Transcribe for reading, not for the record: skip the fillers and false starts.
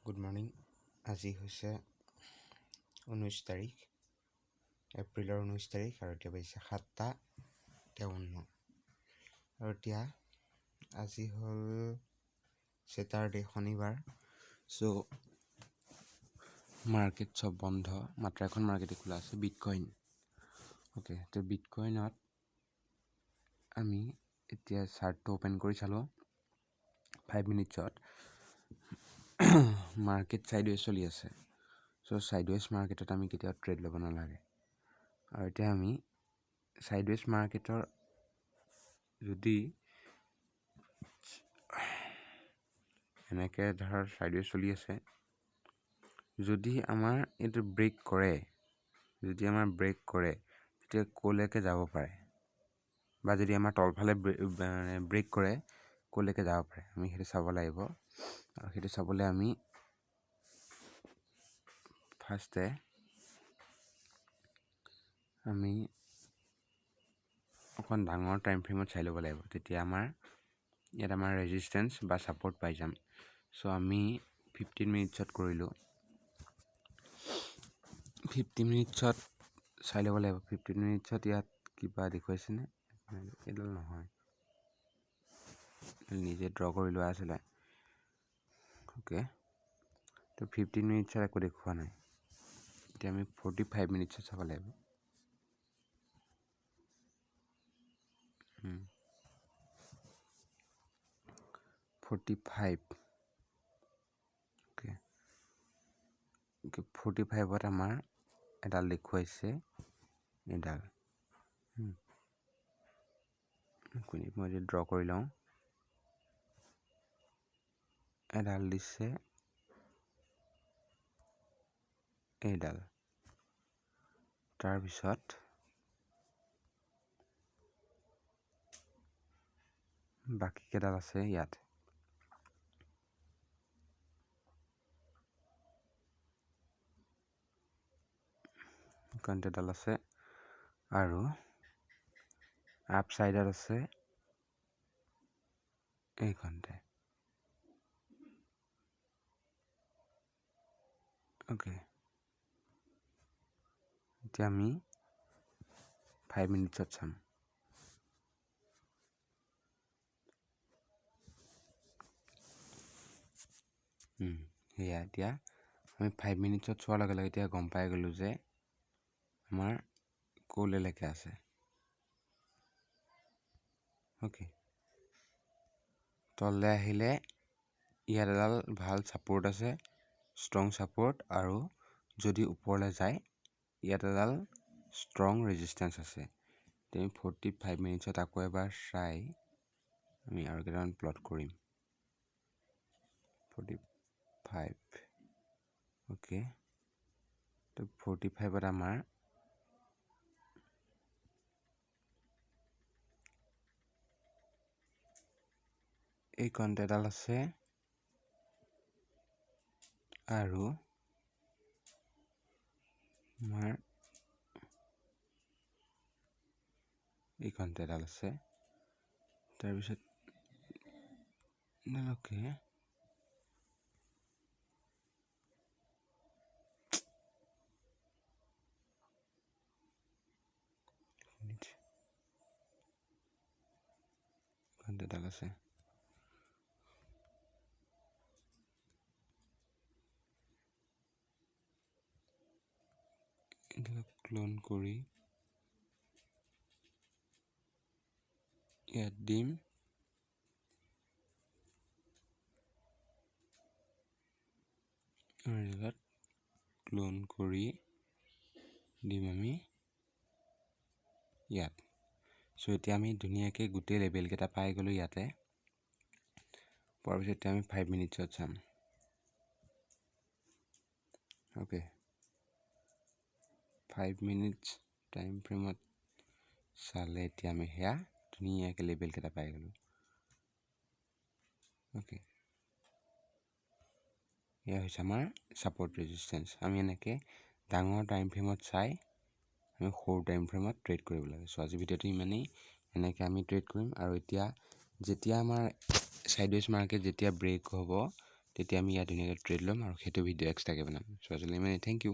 Good morning. আজি হৈছে 19 তাৰিখ, এপ্ৰিলৰ 19 তাৰিখ আৰু এতিয়া বাজিছে 7:53 আৰু এতিয়া আজি হ'ল ছেটাৰডে, শনিবাৰ। চ' মাৰ্কেট চব বন্ধ, মাত্ৰ এখন মাৰ্কেটে খোলা আছে, বিটকইন। অ'কে, তো বিটকইনত আমি এতিয়া চাৰ্টটো অ'পেন কৰি চালোঁ 5 মিনিটছত। মাৰ্কেট ছাইডৱেজ চলি আছে। চ' ছাইডৱেজ মাৰ্কেটত আমি কেতিয়াও ট্ৰেড ল'ব নালাগে। আৰু এতিয়া আমি ছাইডৱেজ মাৰ্কেটৰ যদি এনেকৈ ধৰ ছাইডৱেজ চলি আছে, যদি আমাৰ এইটো ব্ৰেক কৰে, তেতিয়া ক'লৈকে যাব পাৰে, বা যদি আমাৰ তলফালে ব্ৰেক কৰে ক'লৈকে যাব পাৰে, আমি সেইটো চাব লাগিব। আৰু সেইটো চাবলৈ আমি ফাৰ্ষ্টে আমি অকণ ডাঙৰ টাইম ফ্ৰেমত চাই ল'ব লাগিব, তেতিয়া ইয়াত আমাৰ ৰেজিষ্টেঞ্চ বা ছাপৰ্ট পাই যাম। চ' আমি 15 মিনিটছত কৰিলোঁ। 50 মিনিটছত চাই ল'ব লাগিব। 15 মিনিটছত ইয়াত কিবা দেখুৱাইছেনে? এইডাল নহয়, নিজে ড্ৰ কৰি লোৱা আছিলে। অ'কে, তো 15 মিনিটছত একো দেখুওৱা নাই। এতিয়া আমি 45 মিনিটছত চাব লাগিব। অ'কে, 45ত আমাৰ এডাল দেখুৱাইছে, এডাল মই যদি ড্ৰ কৰি লওঁ, এডাল দিছে এইডাল। তাৰপিছত বাকীকেইডাল আছে ইয়াত। এডাল আছে আৰু আপ চাইডত আছে এইখনতে। অ'কে, এতিয়া আমি 5 মিনিটছত চাম। সেয়া এতিয়া আমি 5 মিনিটছত চোৱাৰ লগে লগে এতিয়া গম পাই গ'লোঁ যে আমাৰ ক'লৈকে আছে। অ'কে, তললৈ আহিলে ইয়াত এডাল ভাল ছাপোৰ্ট আছে, ষ্ট্ৰং ছাপোৰ্ট, আৰু যদি ওপৰলৈ যায় ইয়াত এডাল ষ্ট্ৰং ৰেজিষ্টেঞ্চ আছে। এতিয়া আমি 45 মিনিটছত আকৌ এবাৰ চাই আমি আৰু কেইটামান প্লট কৰিম। 45, অ'কে, তো 45ত আমাৰ এই এডাল আছে আৰু আমাৰ এইখনতে এডাল আছে। তাৰপিছত অ'কে, এডাল আছে। এইবিলাক ক্লোন কৰি ইয়াত দিম। আৰু এইবিলাক ক্লোন কৰি দিম আমি ইয়াত। চ' এতিয়া আমি ধুনীয়াকৈ গোটেই লেবেলকেইটা পাই গ'লোঁ ইয়াতে। পোৱাৰ পিছত এতিয়া আমি 5 মিনিটছত চাম। অ'কে, 5 মিনিটছ টাইম ফ্ৰেমত চালে এতিয়া আমি সেয়া ধুনীয়াকৈ লেবেলকেইটা পাই গ'লোঁ। অ'কে, এয়া হৈছে আমাৰ ছাপোৰ্ট ৰেজিষ্টেঞ্চ। আমি এনেকৈ ডাঙৰ টাইম ফ্ৰেমত চাই আমি সৰু টাইম ফ্ৰেমত ট্ৰেড কৰিব লাগে। চ' আজি ভিডিঅ'টো ইমানেই। এনেকৈ আমি ট্ৰেড কৰিম। আৰু এতিয়া যেতিয়া আমাৰ ছাইডৱেজ মাৰ্কেট যেতিয়া ব্ৰেক হ'ব, তেতিয়া আমি ইয়াত ধুনীয়াকৈ ট্ৰেড ল'ম আৰু সেইটো ভিডিঅ' এক্সট্ৰাকৈ বনাম। চ' আজিলৈ ইমানেই, থেংক ইউ।